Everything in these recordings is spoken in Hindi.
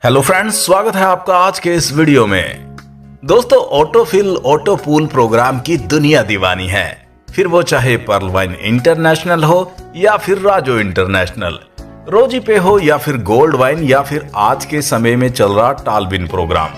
हेलो फ्रेंड्स, स्वागत है आपका आज के इस वीडियो में। दोस्तों, ऑटोफिल ऑटो पूल प्रोग्राम की दुनिया दीवानी है। फिर वो चाहे पर्ल वाइन इंटरनेशनल हो या फिर राजो इंटरनेशनल, रोजी पे हो या फिर गोल्ड वाइन या फिर आज के समय में चल रहा टालबिन प्रोग्राम।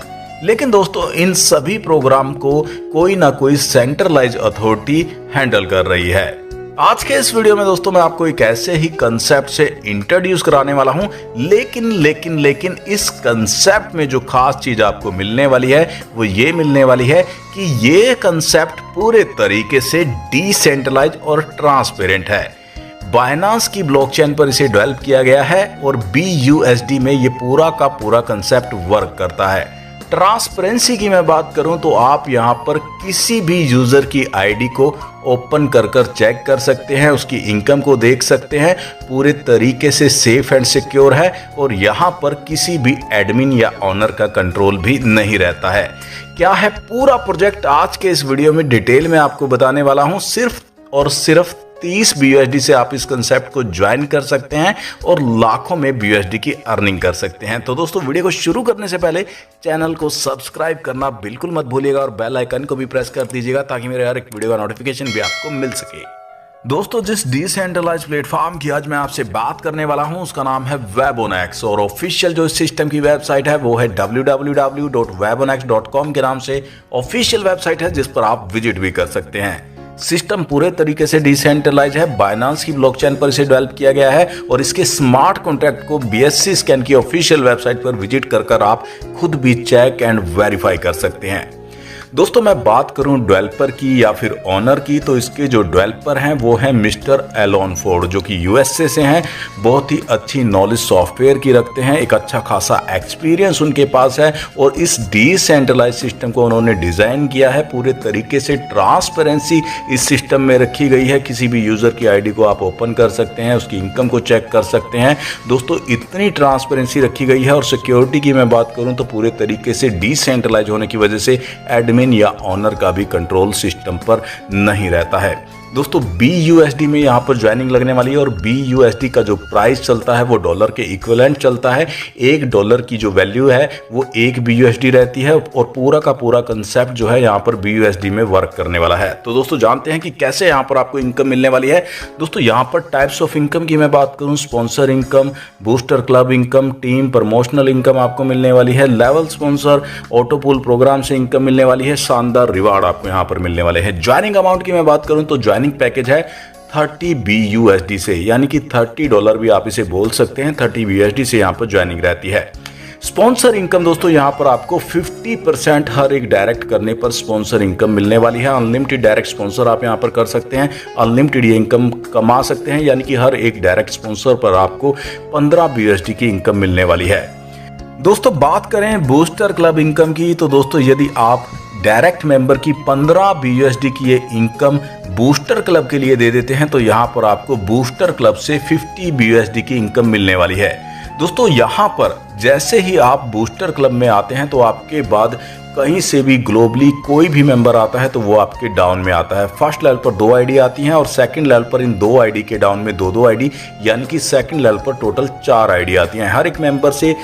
लेकिन दोस्तों, इन सभी प्रोग्राम को कोई ना कोई सेंट्रलाइज अथॉरिटी हैंडल कर रही है। आज के इस वीडियो में दोस्तों मैं आपको एक ऐसे ही कंसेप्ट से इंट्रोड्यूस कराने वाला हूं, लेकिन इस कंसेप्ट में जो खास चीज आपको मिलने वाली है वो ये मिलने वाली है कि ये कंसेप्ट पूरे तरीके से डिसेंट्रलाइज और ट्रांसपेरेंट है। बाइनांस की ब्लॉकचेन पर इसे डेवलप किया गया है और BUSD में ये पूरा का पूरा कंसेप्ट वर्क करता है। ट्रांसपेरेंसी की मैं बात करूं तो आप यहां पर किसी भी यूजर की आईडी को ओपन कर चेक कर सकते हैं, उसकी इनकम को देख सकते हैं। पूरे तरीके से सेफ एंड सिक्योर है और यहां पर किसी भी एडमिन या ऑनर का कंट्रोल भी नहीं रहता है। क्या है पूरा प्रोजेक्ट, आज के इस वीडियो में डिटेल में आपको बताने वाला हूं। सिर्फ और सिर्फ 30 BUSD से आप इस कंसेप्ट को ज्वाइन कर सकते हैं और लाखों में BUSD की अर्निंग कर सकते हैं। तो दोस्तों, वीडियो को शुरू करने से पहले चैनल को सब्सक्राइब करना बिल्कुल मत भूलिएगा और बेल आइकन को भी प्रेस कर दीजिएगा ताकि मेरे हर एक वीडियो का नोटिफिकेशन भी आपको मिल सके। दोस्तों, जिस डिसेंट्रलाइज प्लेटफॉर्म की आज मैं आपसे बात करने वाला हूं उसका नाम है वेबोनेक्स और ऑफिशियल जो सिस्टम की वेबसाइट है वो है www.webonex.com के नाम से ऑफिशियल वेबसाइट है, जिस पर आप विजिट भी कर सकते हैं। सिस्टम पूरे तरीके से डिसेंट्रलाइज है, बाइनांस की ब्लॉकचेन पर इसे डेवलप किया गया है और इसके स्मार्ट कॉन्ट्रैक्ट को BSC स्कैन की ऑफिशियल वेबसाइट पर विजिट कर आप खुद भी चेक एंड वेरीफाई कर सकते हैं। दोस्तों, मैं बात करूं डेवलपर की या फिर ऑनर की, तो इसके जो डेवलपर हैं वो हैं मिस्टर एलोन फोर्ड, जो कि USA से हैं। बहुत ही अच्छी नॉलेज सॉफ्टवेयर की रखते हैं, एक अच्छा खासा एक्सपीरियंस उनके पास है और इस डिसेंट्रलाइज सिस्टम को उन्होंने डिजाइन किया है। पूरे तरीके से ट्रांसपेरेंसी इस सिस्टम में रखी गई है। किसी भी यूजर की आईडी को आप ओपन कर सकते हैं, उसकी इनकम को चेक कर सकते हैं। दोस्तों, इतनी ट्रांसपेरेंसी रखी गई है और सिक्योरिटी की मैं बात करूं तो पूरे तरीके से डिसेंट्रलाइज होने की वजह से एडमिन या ऑनर का भी कंट्रोल सिस्टम पर नहीं रहता है। दोस्तों, BUSD में यहाँ पर ज्वाइनिंग लगने वाली है और BUSD का जो प्राइस चलता है वो डॉलर के इक्विवेलेंट चलता है। $1 की जो वैल्यू है वो 1 BUSD रहती है और पूरा का पूरा कंसेप्ट जो है यहाँ पर BUSD में वर्क करने वाला है। तो दोस्तों, जानते हैं कि कैसे यहाँ पर आपको इनकम मिलने वाली है। दोस्तों, यहाँ पर टाइप्स ऑफ इनकम की मैं बात करूँ, sponsor income, booster club income, team promotional income आपको मिलने वाली है, level sponsor, auto pool program से इनकम मिलने वाली है, शानदार रिवार्ड आपको यहाँ पर मिलने वाले हैं। ज्वाइनिंग अमाउंट की मैं बात करूँ तो ज्वाइनिंग पैकेज है 30 BUSD से, यानी कि $30 भी आप इसे बोल सकते हैं। 30 BUSD से यहाँ पर ज्वाइनिंग रहती है। स्पॉन्सर इनकम दोस्तों, यहाँ पर आपको 50% हर एक डायरेक्ट करने पर स्पॉन्सर इनकम मिलने वाली है। अनलिमिटेड डायरेक्ट स्पॉन्सर आप यहाँ पर कर सकते हैं, अनलिमिटेड ये इनकम कमा सकते हैं, यानी कि हर एक डायरेक्ट स्पॉन्सर पर आपको 15 BUSD की इनकम मिलने वाली है। दोस्तों, बात करें बूस्टर क्लब इनकम की, तो दोस्तों यदि आप डायरेक्ट मेंबर की 15 BUSD की ये इनकम बूस्टर क्लब के लिए दे देते हैं तो यहाँ पर आपको बूस्टर क्लब से 50 BUSD की इनकम मिलने वाली है। दोस्तों, यहाँ पर जैसे ही आप बूस्टर क्लब में आते हैं तो आपके बाद कहीं से भी ग्लोबली कोई भी मेंबर आता है तो वो आपके डाउन में आता है। फर्स्ट लेवल पर 2 आईडी आती हैं और सेकंड लेवल पर इन 2 आईडी के डाउन में 2 आईडी, यानी कि सेकंड लेवल पर टोटल 4 आईडी आती हैं। हर एक मेंबर से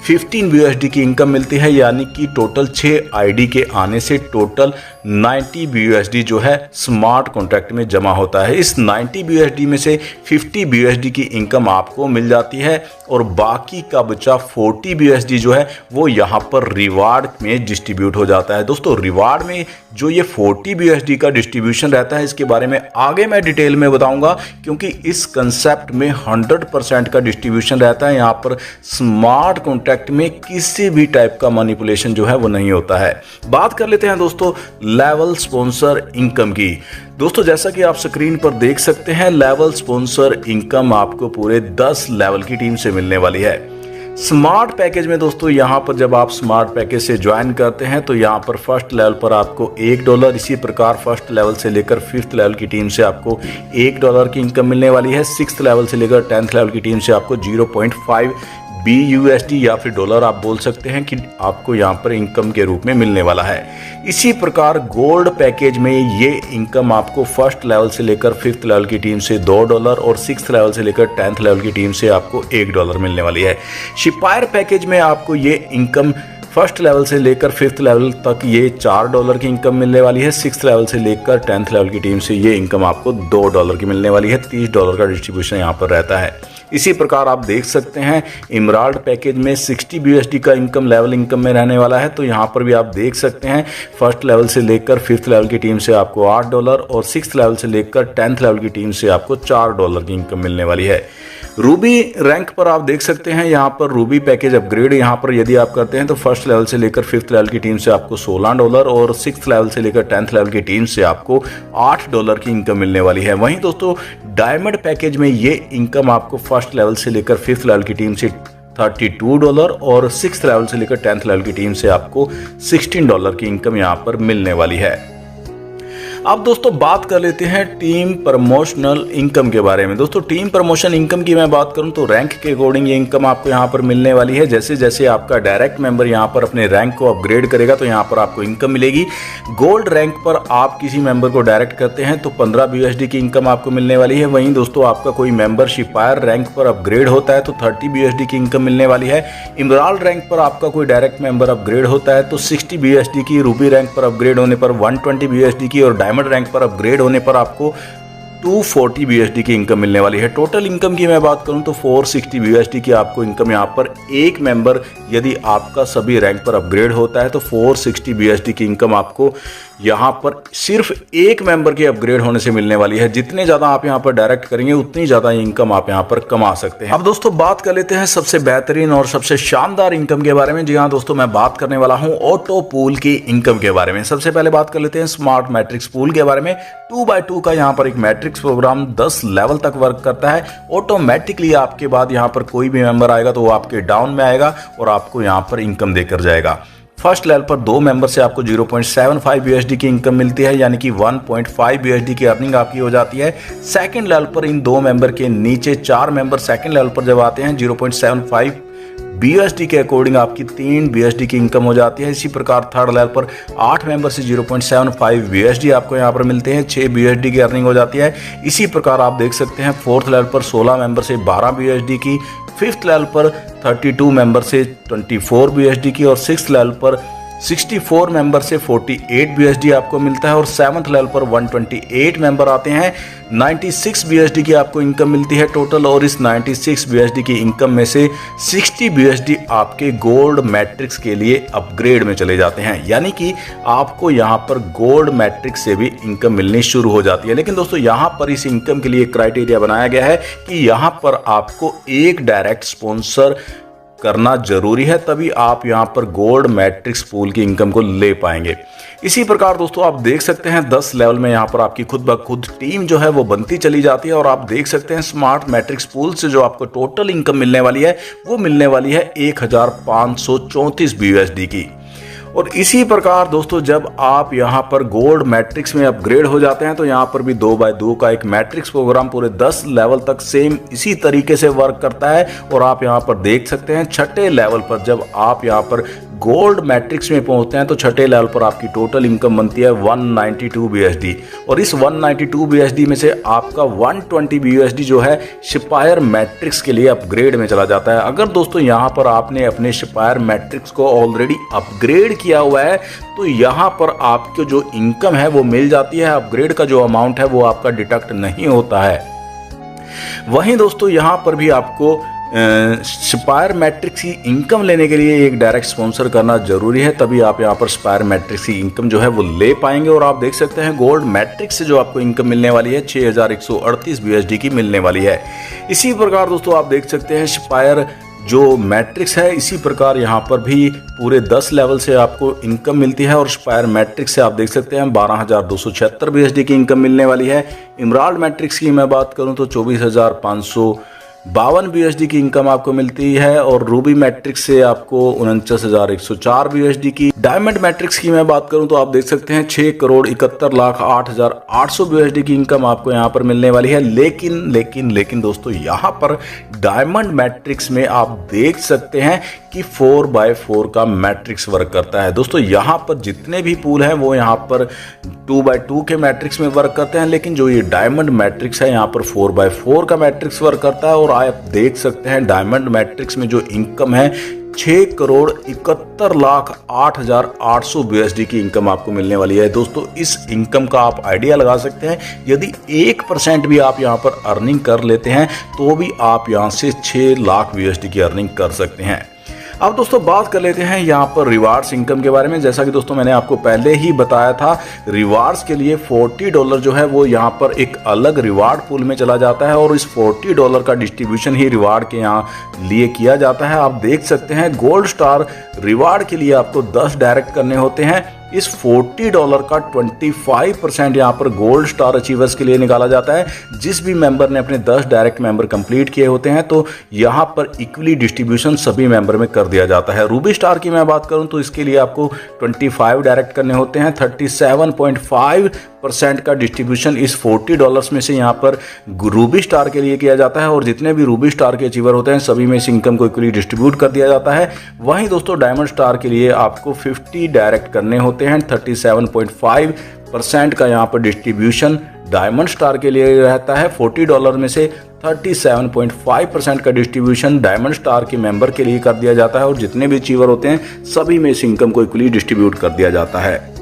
15 BUSD की इनकम मिलती है, यानी कि टोटल 6 आईडी के आने से टोटल 90 BUSD जो है स्मार्ट कॉन्ट्रैक्ट में जमा होता है। इस 90 BUSD में से 50 BUSD की इनकम आपको मिल जाती है और बाकी का बचा 40 BUSD जो है वो यहाँ पर रिवार्ड में डिस्ट्रीब्यूट हो जाता है। दोस्तों, रिवार्ड में जो ये 40 BUSD का डिस्ट्रीब्यूशन रहता है इसके बारे में आगे मैं डिटेल में बताऊंगा, क्योंकि इस कंसेप्ट में 100% का डिस्ट्रीब्यूशन रहता है। यहाँ पर स्मार्ट कॉन्ट्रैक्ट में किसी भी टाइप का मैनिपुलेशन जो है वो नहीं होता है। बात कर लेते हैं दोस्तों लेवल स्पॉन्सर इनकम की। दोस्तों, जैसा कि आप स्क्रीन पर देख सकते हैं, लेवल स्पॉन्सर इनकम आपको पूरे 10 लेवल की टीम से मिलने वाली है। स्मार्ट पैकेज में दोस्तों, यहाँ पर जब आप स्मार्ट पैकेज से ज्वाइन करते हैं तो यहाँ पर फर्स्ट लेवल पर आपको $1, इसी प्रकार फर्स्ट लेवल से लेकर 5th लेवल की टीम से आपको $1 की इनकम मिलने वाली है। 6th लेवल से लेकर 10th लेवल की टीम से आपको 0.5 BUSD या फिर डॉलर आप बोल सकते हैं कि आपको यहाँ पर इनकम के रूप में मिलने वाला है। इसी प्रकार गोल्ड पैकेज में ये इनकम आपको फर्स्ट लेवल से लेकर 5th लेवल की टीम से $2 और 6th लेवल से लेकर 10th लेवल की टीम से आपको $1 मिलने वाली है। शिपायर पैकेज में आपको ये इनकम फर्स्ट लेवल से लेकर 5th लेवल तक ये $4 की इनकम मिलने वाली है। 6th लेवल से लेकर 10th लेवल की टीम से ये इनकम आपको $2 की मिलने वाली है। $30 का डिस्ट्रीब्यूशन यहाँ पर रहता है। इसी प्रकार आप देख सकते हैं इमराल्ड पैकेज में 60 BUSD का इनकम लेवल इनकम में रहने वाला है। तो यहाँ पर भी आप देख सकते हैं फर्स्ट लेवल से लेकर 5th लेवल की टीम से आपको $8 और 6th लेवल से लेकर 10th लेवल की टीम से आपको $4 की इनकम मिलने वाली है। रूबी रैंक पर आप देख सकते हैं यहाँ पर रूबी पैकेज अपग्रेड यहाँ पर यदि आप करते हैं तो फर्स्ट लेवल से लेकर 5th लेवल की टीम से आपको $16 और 6th लेवल से लेकर 10th लेवल की टीम से आपको $8 की इनकम मिलने वाली है। वहीं दोस्तों डायमंड पैकेज में ये इनकम आपको फर्स्ट लेवल से लेकर 5th लेवल की टीम से $32 और 6th लेवल से लेकर 10th लेवल की टीम से आपको $16 की इनकम यहाँ पर मिलने वाली है। अब दोस्तों बात कर लेते हैं टीम प्रमोशनल इनकम के बारे में। दोस्तों टीम प्रमोशन इनकम की मैं बात करूं तो रैंक के अकॉर्डिंग ये इनकम आपको यहां पर मिलने वाली है। जैसे जैसे आपका डायरेक्ट मेंबर यहां पर अपने रैंक को अपग्रेड करेगा तो यहां पर आपको इनकम मिलेगी। गोल्ड रैंक पर आप किसी मेंबर को डायरेक्ट करते हैं तो 15 BUSD की इनकम आपको मिलने वाली है। वहीं दोस्तों आपका कोई मेंबर शिपायर रैंक पर अपग्रेड होता है तो 30 BUSD की इनकम मिलने वाली है। इमराल्ड रैंक पर आपका कोई डायरेक्ट मेंबर अपग्रेड होता है तो 60 BUSD की, रूबी रैंक पर अपग्रेड होने पर 120 BUSD की और डायमंड रैंक पर अपग्रेड होने पर आपको 240 BUSD की इनकम मिलने वाली है। टोटल इनकम की मैं बात करूं तो 460 BUSD की आपको इनकम यहां पर एक मेंबर यदि आपका सभी रैंक पर अपग्रेड होता है तो 460 BUSD की इनकम आपको यहां पर सिर्फ एक मेंबर के अपग्रेड होने से मिलने वाली है। जितने ज्यादा आप यहां पर डायरेक्ट करेंगे उतनी ज्यादा इनकम आप यहां पर कमा सकते हैं। अब दोस्तों बात कर लेते हैं सबसे बेहतरीन और सबसे शानदार इनकम के बारे में। जी हाँ दोस्तों, मैं बात करने वाला हूं ऑटो पूल की इनकम के बारे में। सबसे पहले बात कर लेते हैं स्मार्ट मैट्रिक्स पूल के बारे में। 2x2 का यहाँ पर एक मैट्रिक्स प्रोग्राम 10 लेवल तक वर्क करता है। ऑटोमेटिकली आपके बाद यहाँ पर कोई भी मेंबर आएगा तो वो आपके डाउन में आएगा और आपको यहाँ पर इनकम देकर जाएगा। फर्स्ट लेवल पर 2 मेंबर से आपको 0.75 BUSD की इनकम मिलती है, यानी कि 1.5 BUSD की अर्निंग आपकी हो जाती है। सेकंड लेवल पर इन 2 मेंबर के नीचे 4 मेंबर सेकंड लेवल पर जब आते हैं 0.75 BUSD के अकॉर्डिंग आपकी 3 BUSD की इनकम हो जाती है। इसी प्रकार थर्ड लेवल पर 8 मेंबर से 0.75 BUSD आपको यहाँ पर मिलते हैं, 6 BUSD की अर्निंग हो जाती है। इसी प्रकार आप देख सकते हैं फोर्थ लेवल पर 16 मेंबर से 12 BUSD की, 5th लेवल पर 32 मेंबर से 24 BUSD की और 6th लेवल पर 64 मेंबर से 48 BUSD आपको मिलता है और 7th लेवल पर 128 मेंबर आते हैं, 96 BUSD की आपको इनकम मिलती है टोटल। और इस 96 BUSD की इनकम में से 60 BUSD आपके गोल्ड मैट्रिक्स के लिए अपग्रेड में चले जाते हैं, यानी कि आपको यहाँ पर गोल्ड मैट्रिक्स से भी इनकम मिलनी शुरू हो जाती है। लेकिन दोस्तों यहाँ पर इस इनकम के लिए क्राइटेरिया बनाया गया है कि यहाँ पर आपको एक डायरेक्ट स्पॉन्सर करना जरूरी है, तभी आप यहां पर गोल्ड मैट्रिक्स पूल की इनकम को ले पाएंगे। इसी प्रकार दोस्तों आप देख सकते हैं 10 लेवल में यहां पर आपकी खुद ब खुद टीम जो है वो बनती चली जाती है और आप देख सकते हैं स्मार्ट मैट्रिक्स पूल से जो आपको टोटल इनकम मिलने वाली है वो मिलने वाली है 1534 BUSD की। और इसी प्रकार दोस्तों जब आप यहाँ पर गोल्ड मैट्रिक्स में अपग्रेड हो जाते हैं तो यहाँ पर भी 2x2 का एक मैट्रिक्स प्रोग्राम पूरे 10 लेवल तक सेम इसी तरीके से वर्क करता है। और आप यहाँ पर देख सकते हैं छठे लेवल पर जब आप यहाँ पर गोल्ड मैट्रिक्स में पहुंचते हैं तो छठे लेवल पर आपकी टोटल इनकम बनती है 192 BUSD और इस 192 BUSD में से आपका 120 BUSD जो है शिपायर मैट्रिक्स के लिए अपग्रेड में चला जाता है। अगर दोस्तों यहाँ पर आपने अपने शिपायर मैट्रिक्स को ऑलरेडी अपग्रेड किया हुआ है तो यहाँ पर आपको जो इनकम है वो मिल जाती है, अपग्रेड का जो अमाउंट है वो आपका डिडक्ट नहीं होता है। वहीं दोस्तों यहाँ पर भी आपको स्पायर मैट्रिक्स की इनकम लेने के लिए एक डायरेक्ट स्पॉन्सर करना जरूरी है, तभी आप यहाँ पर स्पायर मैट्रिक्स की इनकम जो है वो ले पाएंगे। और आप देख सकते हैं गोल्ड मैट्रिक्स से जो आपको इनकम मिलने वाली है 6138 BUSD की मिलने वाली है। इसी प्रकार दोस्तों आप देख सकते हैं स्पायर जो मैट्रिक्स है इसी प्रकार यहाँ पर भी पूरे 10 लेवल से आपको इनकम मिलती है और स्पायर मैट्रिक्स से आप देख सकते हैं 12276 BUSD की इनकम मिलने वाली है। इमराल्ड मैट्रिक्स की मैं बात करूँ तो 24552 BUSD की इनकम आपको मिलती है और रूबी मैट्रिक्स से आपको 49104 BUSD की डायमंड मैट्रिक्स की मैं बात करूं तो आप देख सकते हैं 6,71,08,800 USD की इनकम आपको यहां पर मिलने वाली है। लेकिन दोस्तों यहां पर डायमंड मैट्रिक्स में आप देख सकते हैं कि 4x4 का मैट्रिक्स वर्क करता है। दोस्तों यहां पर जितने भी पूल हैं वो यहां पर 2x2 के मैट्रिक्स में वर्क करते हैं, लेकिन जो ये डायमंड मैट्रिक्स है यहां पर 4x4 का मैट्रिक्स वर्क करता है। और आप देख सकते हैं डायमंड मैट्रिक्स में जो इनकम है 6,71,08,800 USD की इनकम आपको मिलने वाली है। दोस्तों इस इनकम का आप आइडिया लगा सकते हैं, यदि 1% भी आप यहां पर अर्निंग कर लेते हैं तो भी आप यहां से 6 लाख USD की अर्निंग कर सकते हैं। अब दोस्तों बात कर लेते हैं यहाँ पर रिवार्ड्स इनकम के बारे में। जैसा कि दोस्तों मैंने आपको पहले ही बताया था, रिवार्ड्स के लिए $40 जो है वो यहाँ पर एक अलग रिवार्ड पूल में चला जाता है और इस $40 का डिस्ट्रीब्यूशन ही रिवार्ड के यहाँ लिए किया जाता है। आप देख सकते हैं गोल्ड स्टार रिवार्ड के लिए आपको 10 डायरेक्ट करने होते हैं। इस $40 का 25% यहाँ पर गोल्ड स्टार अचीवर्स के लिए निकाला जाता है। जिस भी मेंबर ने अपने 10 डायरेक्ट मेंबर कंप्लीट किए होते हैं तो यहाँ पर इक्वली डिस्ट्रीब्यूशन सभी मेंबर में कर दिया जाता है। रूबी स्टार की मैं बात करूँ तो इसके लिए आपको 25 डायरेक्ट करने होते हैं। 37.5% का डिस्ट्रीब्यूशन इस $40 में से यहाँ पर रूबी स्टार के लिए किया जाता है और जितने भी रूबी स्टार के अचीवर होते हैं सभी में इस इनकम को इक्वली डिस्ट्रीब्यूट कर दिया जाता है। वहीं दोस्तों डायमंड स्टार के लिए आपको 50 डायरेक्ट करने होते हैं। 37.5% का यहाँ पर डिस्ट्रीब्यूशन डायमंड स्टार के लिए रहता है। $40 में से 37.5% का डिस्ट्रीब्यूशन डायमंड स्टार के मेंबर के लिए कर दिया जाता है और जितने भी अचीवर होते हैं सभी में इस इनकम को इक्वली डिस्ट्रीब्यूट कर दिया जाता है।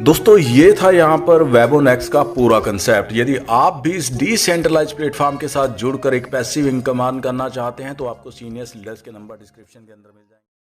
दोस्तों ये था यहाँ पर वेबोनेक्स का पूरा कंसेप्ट। यदि आप भी इस डिसेंट्रलाइज प्लेटफॉर्म के साथ जुड़कर एक पैसिव इनकम अर्न करना चाहते हैं तो आपको सीनियर लीडर्स के नंबर डिस्क्रिप्शन के अंदर मिल जाएंगे।